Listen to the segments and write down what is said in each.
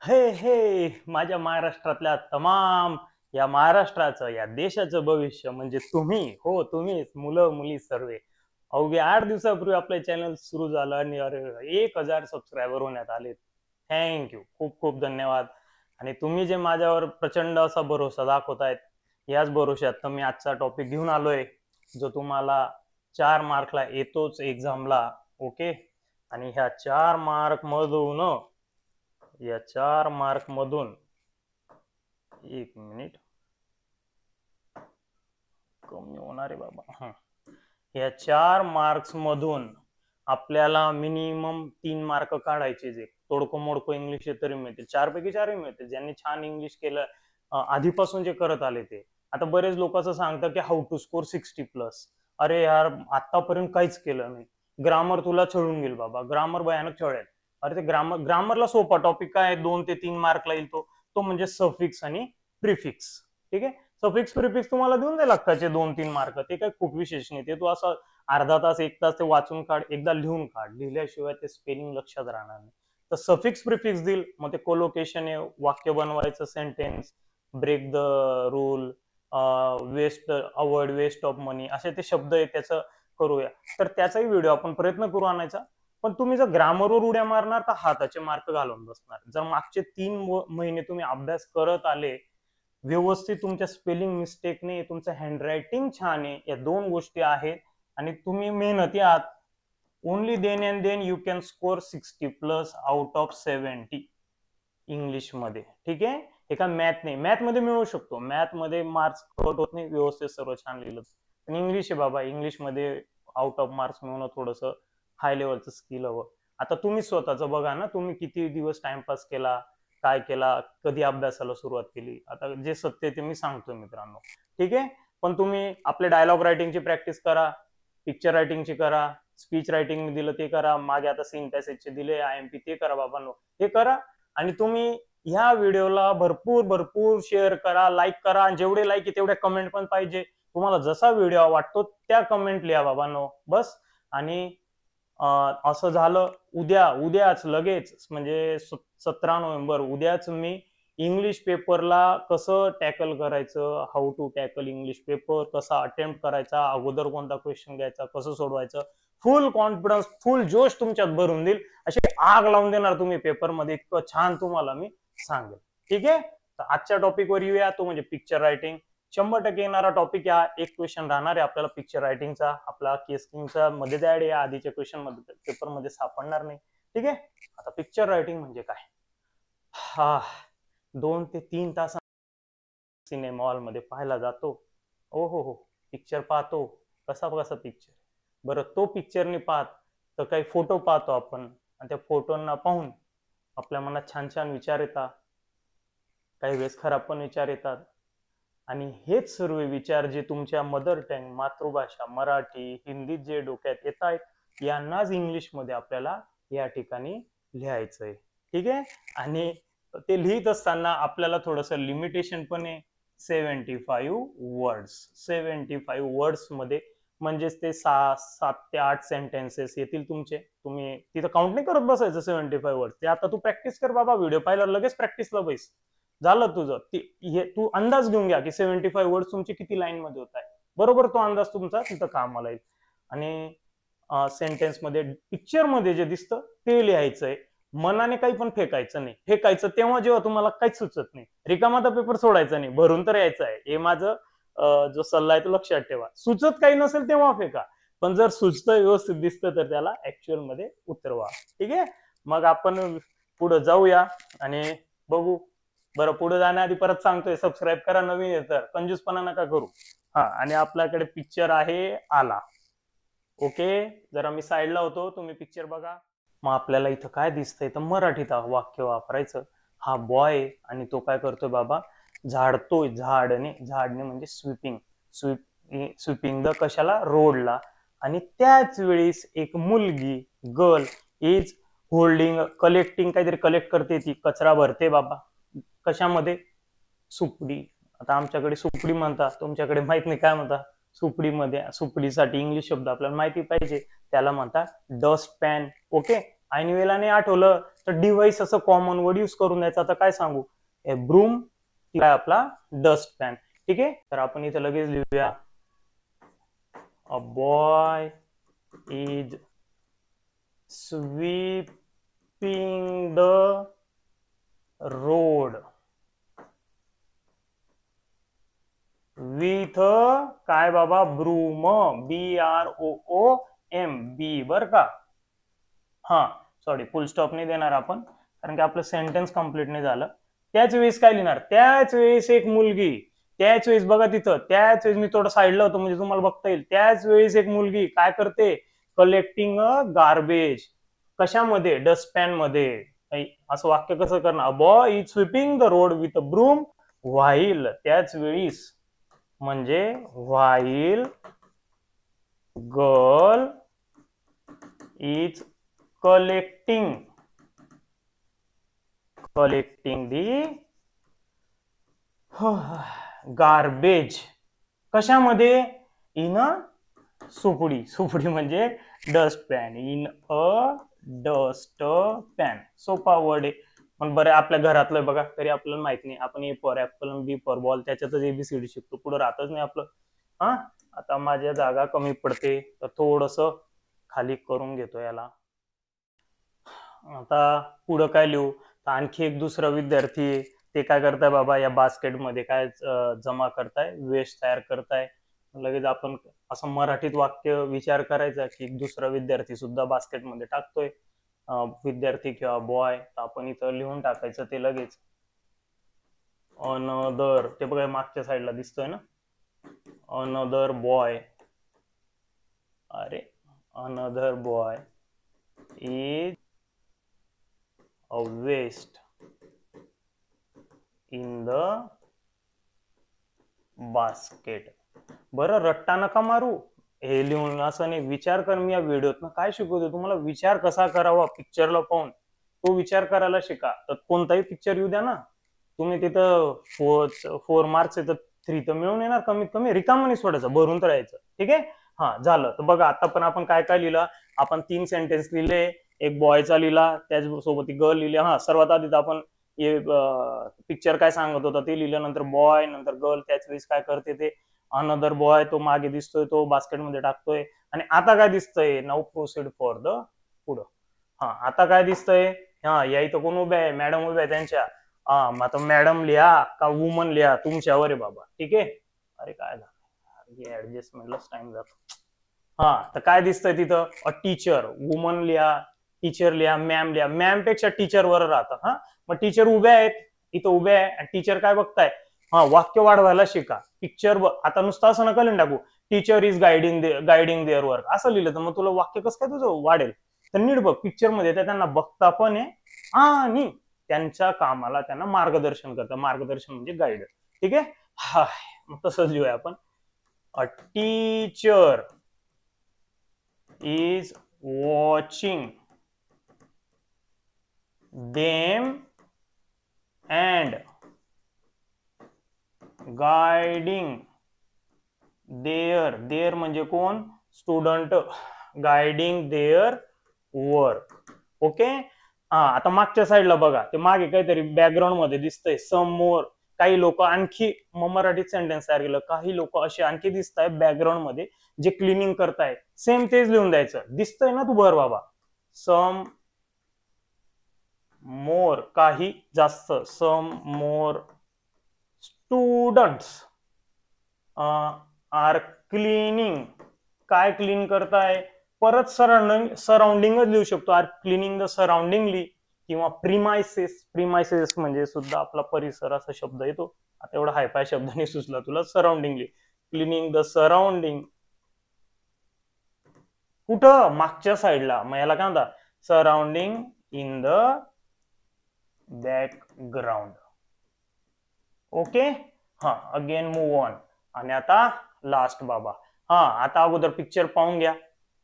हे हे माझ्या महाराष्ट्रातल्या तमाम या महाराष्ट्राचं या देशाचं भविष्य म्हणजे तुम्ही हो तुम्हीच मुलं मुली सर्व अवघे 8 दिवसापूर्वी आपलं चॅनल सुरू झालं आणि अरे 1,000 सबस्क्रायबर होण्यात आले. थँक्यू खूप खूप धन्यवाद. आणि तुम्ही जे माझ्यावर प्रचंड असा भरोसा दाखवतायत याच भरोशात तर मी आजचा टॉपिक घेऊन आलोय जो तुम्हाला 4 मार्कला येतोच एक्झामला. ओके. आणि ह्या 4 मार्क मधून या 4 मार्क मधून 1 मिनिट कमी होणार आहे बाबा. या 4 मार्क्स मधून आपल्याला मिनिमम 3 मार्क काढायचे जे तोडको मोडको इंग्लिश तरी मिळतील, 4 पैकी 4ही मिळतील ज्यांनी छान इंग्लिश केलं. आधीपासून जे करत आले ते. आता बरेच लोक असं सांगतात की हाऊ टू स्कोर 60+. अरे यार आतापर्यंत काहीच केलं नाही. ग्रामर तुला छळून गेल बाबा, ग्रामर भयानक छळेल. अरे ते ग्रामरला सोपा टॉपिक काय 2 ते 3 मार्कला येईल तो तो म्हणजे सफिक्स आणि प्रिफिक्स. ठीक आहे. सफिक्स प्रिफिक्स तुम्हाला देऊन जाईल हक्काचे 2-3 मार्क, ते काय खूप विशेष नाही. ते तू असं अर्धा तास 1 तास ते वाचून काढ, एकदा लिहून काढ, लिहिल्याशिवाय ते स्पेलिंग लक्षात राहणार नाही. तर सफिक्स प्रिफिक्स देईल, मग ते कोलोकेशन आहे, वाक्य बनवायचं, sentence, break the rule, waste avoid waste of money, असे ते शब्द आहे त्याचं करूया. तर त्याचाही व्हिडिओ आपण प्रयत्न करू आणायचा. पण तुम्ही जर ग्रामरवर उड्या मारणार तर हाताचे मार्क घालून बसणार. जर मागचे 3 महिने तुम्ही अभ्यास करत आले व्यवस्थित, तुमच्या स्पेलिंग मिस्टेक नाही, तुमचं हँडरायटिंग छान आहे, या 2 गोष्टी आहेत आणि तुम्ही मेहनती आहात, only then and then you can score 60+out of 70 इंग्लिशमध्ये. ठीक आहे. एका मॅथ नाही, मॅथ मध्ये मिळू शकतो, मॅथ मध्ये मार्क्स कट होत नाही, व्यवस्थित सर्व छान लिहिलं. पण इंग्लिश आहे बाबा, इंग्लिश मध्ये आउट ऑफ मार्क्स मिळवणं थोडस हाय लेवलचं स्किल हवं. आता तुम्ही स्वतःच बघा ना, तुम्ही किती दिवस टाइमपास केला, काय केला, कधी अभ्यासाला सुरुवात केली. आता जे सत्य ते मी सांगतो मित्रांनो. ठीक आहे. पण तुम्ही आपले डायलॉग रायटिंगची प्रॅक्टिस करा, पिक्चर रायटिंगची करा, स्पीच रायटिंग दिलं ते करा, मागे आता सीन पॅसेजचे दिले IMP ते करा बाबांनो, हे करा. आणि तुम्ही ह्या व्हिडिओला भरपूर भरपूर शेअर करा, लाईक करा, आणि जेवढे लाईक आहे तेवढ्या कमेंट पण पाहिजे. तुम्हाला जसा व्हिडिओ वाटतो त्या कमेंट लिहा बाबांनो, बस. आणि असं झालं, उद्याच लगेच म्हणजे 17 नोव्हेंबर उद्याच मी इंग्लिश पेपरला कसं टॅकल करायचं, how to tackle English paper, कसा अटेम्प्ट करायचा, अगोदर कोणता क्वेश्चन घ्यायचा, कसं सोडवायचं, फुल कॉन्फिडन्स फुल जोश तुमच्यात भरून देईल, अशी आग लावून देणार तुम्ही पेपरमध्ये, इतकं छान तुम्हाला मी सांगेल. ठीक आहे. तर आजच्या टॉपिकवर येऊया, तो म्हणजे पिक्चर रायटिंग. 100% येणारा टॉपिक. या एक क्वेश्चन राहणार आहे आपल्याला पिक्चर रायटिंगचा, आपला केस किंगचा मध्ये ऍड आहे, आधीच्या क्वेश्चन मध्ये पेपरमध्ये सापडणार नाही. ठीक आहे. आता पिक्चर रायटिंग म्हणजे काय. हा 2 ते 3 तास सिनेमा हॉल मध्ये पाहायला जातो. ओ हो, पिक्चर पाहतो. कसा कसा पिक्चर. बरं तो पिक्चर नाही पाहत तर काही फोटो पाहतो आपण, आणि त्या फोटोंना पाहून आपल्या मनात छान छान विचार येतात, काही वेळेस खराब पण विचार येतात. आणि हेच सर्व विचार जे तुमच्या मदर टंग मातृभाषा मराठी हिंदीत जे डोक्यात येत आहेत, यांनाच इंग्लिशमध्ये आपल्याला या ठिकाणी लिहायचंय. ठीक आहे. आणि ते लिहित असताना आपल्याला थोडस लिमिटेशन पण आहे. 75 वर्ड्स, 75 वर्ड्स मध्ये म्हणजेच ते 7 ते 8 सेंटेन्सेस येतील तुमचे. तुम्ही तिथं काउंट नाही करत बसायचं 75 वर्ड, ते आता तू प्रॅक्टिस कर बाबा, व्हिडिओ पाहिल्यावर लगेच प्रॅक्टिसला बैस. झालं तुझं. हे तू अंदाज घेऊन घ्या की 75 वर्ड तुमचे किती लाईन मध्ये होत आहे. बरोबर तो अंदाज तुमचा तिथं कामाला येईल. आणि सेंटेन्स मध्ये पिक्चर मध्ये जे दिसतं ते लिहायचंय. मनाने काही पण फेकायचं नाही. फेकायचं तेव्हा जेव्हा तुम्हाला काहीच सुचत नाही. रिकामा पेपर सोडायचा नाही, भरून तर यायचं आहे. हे माझं जो सल्ला आहे तो लक्षात ठेवा. सुचत काही नसेल तेव्हा फेका, पण जर सुचतं व्यवस्थित दिसतं तर त्याला ऍक्च्युअल मध्ये उतरवा. ठीक आहे. मग आपण पुढे जाऊया आणि बघू. बरं, पुढे जाण्याआधी परत सांगतोय, सबस्क्राईब करा, नवीन आहे तर कंजूसपणा नका करू. हा, आणि आपल्याकडे पिक्चर आहे आला. ओके. जरा मी साईडला होतो, तुम्ही पिक्चर बघा. मग आपल्याला इथं काय दिसतंय तर मराठीत वाक्य वापरायचं. हा बॉय आणि तो काय करतोय बाबा, झाडतोय, झाडणे म्हणजे स्वीपिंग. स्वीपिंग द कशाला, रोडला. आणि त्याच वेळेस एक मुलगी, गर्ल, इज होल्डिंग, कलेक्टिंग, काहीतरी कलेक्ट करते, ती कचरा भरते बाबा. कशामध्ये, सुपडी. आता आमच्याकडे सुपडी म्हणतात, तुमच्याकडे माहित नाही काय म्हणतात. सुपडीमध्ये, सुपडीसाठी इंग्लिश शब्द आपल्याला माहिती पाहिजे, त्याला म्हणतात डस्ट पॅन. ओके. ऐन वेळेला नाही आठवलं तर डिव्हाइस असं कॉमन वर्ड यूज करून द्यायचं. आता काय सांगू, ए ब्रूम काय आपला डस्ट पॅन. ठीक आहे, तर आपण इथे लगेच लिहूया अ boy is sweeping the road with काय बाबा ब्रूम, BROOM, बी बर का. हा सॉरी, फुल स्टॉप नाही देणार आपण कारण की आपलं सेंटेन्स कंप्लीट नाही झालं. त्याच वेळेस काय लिहिणार, त्याच वेळेस एक मुलगी, त्याच वेळेस बघा तिथं, त्याच वेळेस मी थोडं साईडला होतो म्हणजे तुम्हाला बघता येईल, त्याच वेळेस एक मुलगी काय करते, कलेक्टिंग अ गार्बेज. कशामध्ये, डस्टपॅन मध्ये. असं वाक्य कसं करणार, a boy is sweeping the road with a broom while, त्याच वेळीस म्हणजे while girl is collecting the garbage. कशामध्ये, इन अ सुपडी, सुपडी म्हणजे dust pan, in a dust pan. सोपा वर्ड आहे पण बरं आपल्या घरातलं बघा तरी आपल्याला माहित नाही. आपण A for apple, B for ball, त्याच्यातच एबीसीडी शिकतो, पुढे राहतच नाही आपलं. हा आता माझ्या जागा कमी पडते तर थोडस खाली करून घेतो याला. आता पुढं काय लिहू, तर आणखी एक दुसरा विद्यार्थी ते काय करताय बाबा, या बास्केटमध्ये काय जमा करताय, वेस्ट तयार करताय. लगेच आपण असं मराठीत वाक्य विचार करायचा की दुसरा विद्यार्थी सुद्धा बास्केटमध्ये टाकतोय, विद्यार्थी किंवा बॉय. आपण इथं लिहून टाकायचं ते लगेच, अनदर, ते बघा मागच्या साईडला दिसतोय ना, अनदर बॉय, अरे another boy is a waste in the basket. बरं रट्टा नका मारू, हे लिहून असं नाही, विचार कर. मी या व्हिडिओत काय शिकवतो तुम्हाला, विचार कसा करावा पिक्चरला पाहून, तो विचार करायला शिका. तर कोणताही पिक्चर येऊ द्या ना, तुम्ही तिथं 4 मार्क्स येतात, 3 तर मिळून येणार कमीत कमी, रिकाम नाही सोडायचं, भरून तर यायचं. ठीक आहे, हा झालं. तर बघा आता पण आपण काय काय लिहिलं, आपण 3 सेंटेन्स लिहिले, एक बॉयचा लिहिला, त्याचसोबत गर्ल लिहिली. हा सर्वात आधी आपण पिक्चर काय सांगत होता ते लिहिलं, नंतर बॉय, नंतर गर्ल, त्याच वेळेस काय करते ते अनदर बॉय, तो मागे दिसतोय, तो बास्केटमध्ये टाकतोय. आणि आता काय दिसतंय, नाऊ प्रोसीड फॉर द पुढं. हा आता काय दिसतंय, हा या इथं कोण उभे आहे, मॅडम उभे आहे त्यांच्या. हा मग आता मॅडम लिहा का वुमन लिहा, तुमच्यावर आहे बाबा. ठीक आहे, अरे काय झालं, ऍडजस्टमेंटलाच टाइम जातो. हा तर काय दिसतंय तिथं, अ टीचर, वुमन लिहा, टीचर लिहा, मॅम लिहा. मॅम पेक्षा टीचर वर राहतं. हा मग टीचर उभे आहेत, इथं उभे आहे आणि टीचर काय बघताय, हा वाक्य वाढवायला शिका. पिक्चर आता नुसतं असं नका लिहून टाकू, teacher is guiding their work, असं लिहिलं तर मग तुला वाक्य कसं काय तुझं वाढेल. तर नीट बघ, पिक्चर मध्ये त्यांना बघता पण आहे आणि त्यांच्या कामाला त्यांना मार्गदर्शन करतं. मार्गदर्शन म्हणजे गाईड. ठीक आहे, हा मग तसंच लिहूया आपण, a teacher is watching them and guiding their म्हणजे कोण, student, guiding their work. Okay, हा आता मागच्या साईडला बघा, ते मागे काहीतरी बॅकग्राऊंड मध्ये दिसतंय, सम मोर, काही लोक आणखी, मराठीत सेंटेन्स तयार केलं, काही लोक असे आणखी दिसत आहेत बॅकग्राऊंड मध्ये जे क्लिनिंग करताय. सेम तेच लिहून द्यायचं, दिसतंय ना तू भर बाबा, सम मोर, काही जास्त, सम मोर स्टुडंट्स आर क्लिनिंग, काय क्लीन करताय, परत सराउंडिंगच लिहू शकतो, आर क्लिनिंग द सराउंडिंगली, किंवा प्रिमायसेस, प्रिमायसेस म्हणजे सुद्धा आपला परिसर असा शब्द येतो. आता एवढा हायफाय शब्द नाही सुचला तुला, सराउंडिंगली, क्लिनिंग द सराउंडिंग. कुठं, मागच्या साईडला. मग याला काय म्हणतात, surrounding in the background. Okay, हा अगेन मूव ऑन. आणि आता लास्ट बाबा, हा आता अगोदर पिक्चर पाहून घ्या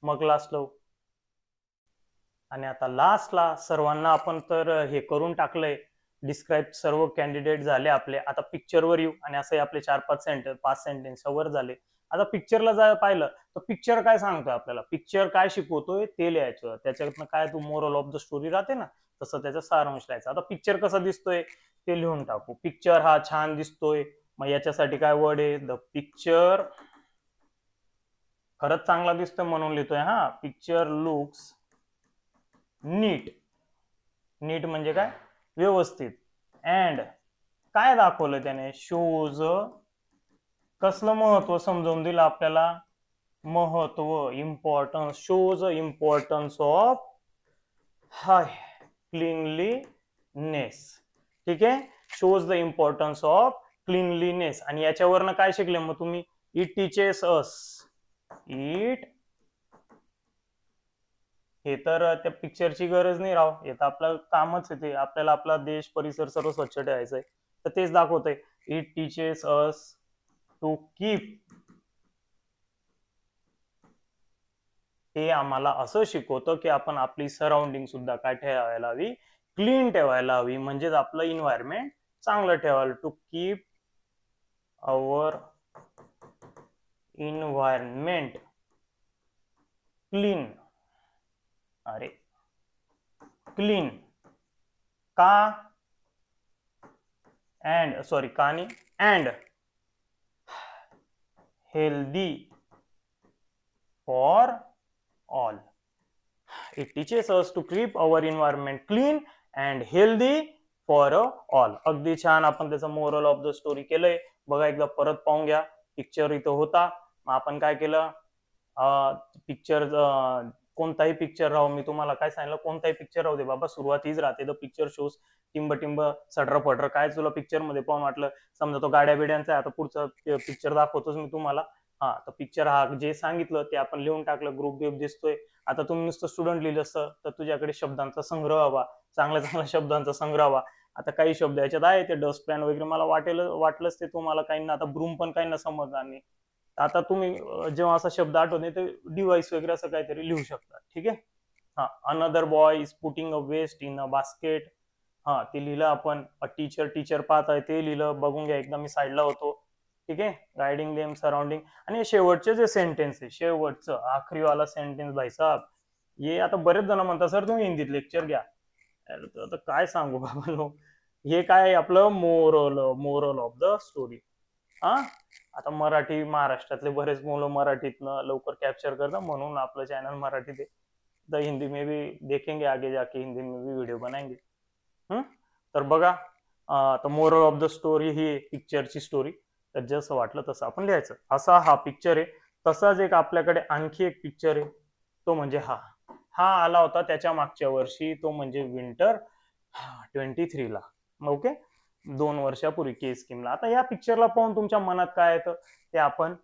मग लास्ट लावू. आणि आता लास्टला सर्वांना आपण तर हे करून टाकलंय, डिस्क्राईब, सर्व कॅन्डिडेट झाले आपले. आता पिक्चरवर येऊ आणि असं आपले 4-5 सेंटेन्स वर झाले. आता पिक्चरला जर पाहिलं तर पिक्चर काय सांगतोय आपल्याला, पिक्चर काय शिकवतोय ते लिहायचं, त्याच्यातनं काय तू मोरल ऑफ द स्टोरी राहते ना तसं त्याचा सारांश लिहायचा. आता पिक्चर कसा दिसतोय ते लिहून टाकू. पिक्चर हा छान दिसतोय, मग याच्यासाठी काय वर्ड आहे, द पिक्चर खरंच चांगला दिसतोय म्हणून लिहितोय. हा, पिक्चर लुक्स नीट. नीट म्हणजे काय, व्यवस्थित. अँड काय दाखवलं त्याने, शोज कसलं महत्व समजावून दिलं आपल्याला, महत्व, importance, shows importance of high cleanliness. ठीक आहे, shows the importance of cleanliness. आणि याच्यावरनं काय शिकले मग तुम्ही, इट टीचेस अस, इट, हे तर त्या पिक्चरची गरज नाही राव, हे तर आपलं कामच आहे, ते आपल्याला आपला देश परिसर सर्व स्वच्छ ठेवायचंय, तर तेच दाखवतंय. It teaches us to keep, ते आम्हाला असं शिकवतं की आपण आपली सराउंडिंग सुद्धा काय ठेवायला हवी, क्लीन ठेवायला हवी, म्हणजेच आपलं इन्व्हायरमेंट चांगलं ठेवायला. To keep our environment clean. अरे क्लीन का, अँड सॉरी का नाही, and healthy for all. It teaches us to keep our environment clean and healthy for all. अगदी छान, आपण त्याचं मोरल ऑफ द स्टोरी केलंय. बघा एकदा परत पाहून घ्या. पिक्चर इथं होता, मग आपण काय केलं, पिक्चर कोणताही पिक्चर राहू, मी तुम्हाला काय सांगितलं, कोणताही पिक्चर राहू दे बाबा, सुरुवात हीच राहते. द पिक्चर शोज टिंब टिंब सडर पडर, काय तुला पिक्चर मध्ये पाहून वाटलं, समजा तो गाड्या बिड्यांचा आहे, आता पुढचा पिक्चर दाखवतोच मी तुम्हाला. हा, तर पिक्चर हा जे सांगितलं ते आपण लिहून टाकलं, ग्रुप बिप दिसतोय. आता तुम्ही नुसतं स्टुडंट लिहिलं असतं तर तुझ्याकडे शब्दांचा संग्रह हवा, चांगल्या चांगल्या शब्दांचा संग्रह हवा. आता काही शब्द याच्यात आहे ते डस्टपॅन वगैरे, मला वाटलंच ते तुम्हाला काहींना, आता ब्रूम पण काहींना समजणार नाही. आता तुम्ही जेव्हा असा शब्द आठवत नाही तर डिव्हाइस वगैरे असं काहीतरी लिहू शकता. ठीक आहे. हा, another boy is putting a waste in a basket. हा, ते लिहिलं आपण. अ टीचर, टीचर पाहत आहे ते लिहिलं, बघून घ्या एकदा, मी साईडला होतो. ठीक आहे, गायडिंग देम सराउंडिंग. आणि शेवटचे जे सेंटेन्स आहे, शेवटचं आखरी वाला सेंटेन्स भाई साहब, हे आता बरेच जण म्हणतात सर तुम्ही हिंदीत लेक्चर घ्या, आता काय सांगू बाबा, हे काय आपलं मोरल ऑफ द स्टोरी. हा, आता मराठी, महाराष्ट्रातले बरेच मुलं मराठीतनं लवकर कॅप्चर करतात, म्हणून आपलं चॅनल मराठीत आहे. द हिंदी में भी देखेंगे आगे जाके, हिंदी में भी व्हिडिओ बनाएंगे. तर बघा, तर मोरल ऑफ द स्टोरी ही पिक्चरची स्टोरी, तर जसं वाटलं तसं आपण लिहायचं. असा हा पिक्चर आहे. तसाच एक आपल्याकडे आणखी एक पिक्चर आहे, तो म्हणजे हा हा आला होता त्याच्या मागच्या वर्षी, तो म्हणजे विंटर 23ला. ओके, 2 वर्षापूर्वी के स्कीमला. आता या पिक्चरला पाहून तुमच्या मनात काय येतं ते आपण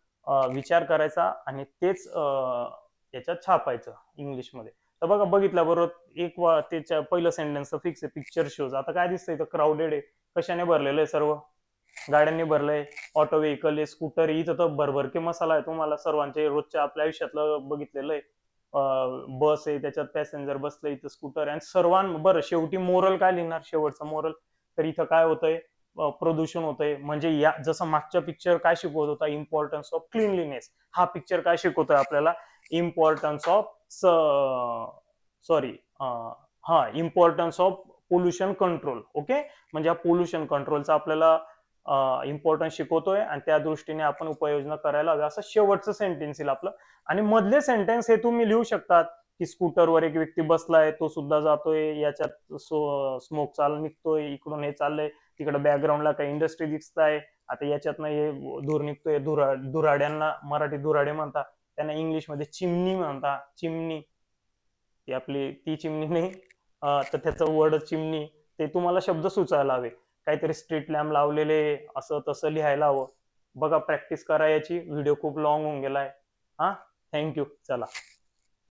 विचार करायचा आणि तेच त्याच्यात छापायचं इंग्लिशमध्ये. तर बघा, बघितल्याबरोबर एक त्याच्या पहिलं सेंटेन्स फिक्स आहे, पिक्चर शोज. आता काय दिसतंय, इथं क्राऊडेड आहे, कशाने भरलेलं आहे, सर्व गाड्यांनी भरलंय, ऑटो व्हेकल आहे, स्कूटर, इथं तर भरभरके मसाला आहे, तुम्हाला सर्वांचे रोजच्या आपल्या आयुष्यातलं बघितलेलं आहे. बस आहे, त्याच्यात पॅसेंजर बसले, इथं स्कूटर, आणि बरं शेवटी मोरल काय लिहिणार, शेवटचं मोरल, तर इथं काय होतंय, प्रदूषण होतंय. म्हणजे या जसं मागच्या पिक्चर काय शिकवत होता, इम्पॉर्टन्स ऑफ क्लीनलीनेस, हा पिक्चर काय शिकवतोय आपल्याला, importance of importance of pollution control. Okay, म्हणजे हा पोल्युशन कंट्रोलचा आपल्याला इम्पॉर्टन्स शिकवतोय, आणि त्या दृष्टीने आपण उपाययोजना करायला हव्या, असं शेवटचं सेंटेन्स येईल आपलं. आणि मधले सेंटेन्स हे तुम्ही लिहू शकतात की स्कूटरवर एक व्यक्ती बसलाय, तो सुद्धा जातोय, याच्यात स्मोक निघतोय, इकडून हे चाललंय, तिकडे बॅकग्राऊंडला काही इंडस्ट्री दिसताय, आता याच्यातनं हे धूर निघतोय, धुराड्यांना मराठी धुराडे म्हणतात, त्यांना इंग्लिशमध्ये चिमणी म्हणतात, चिमणी, ती आपली ती चिमणी नाही, तर त्याचं वर्ड चिमणी, ते तुम्हाला शब्द सुचायला हवे, काहीतरी स्ट्रीट लॅम्प लावलेले, असं तसं लिहायला हवं. बघा, प्रॅक्टिस करा याची. व्हिडिओ खूप लॉंग होऊन गेलाय. हा, थँक्यू. चला.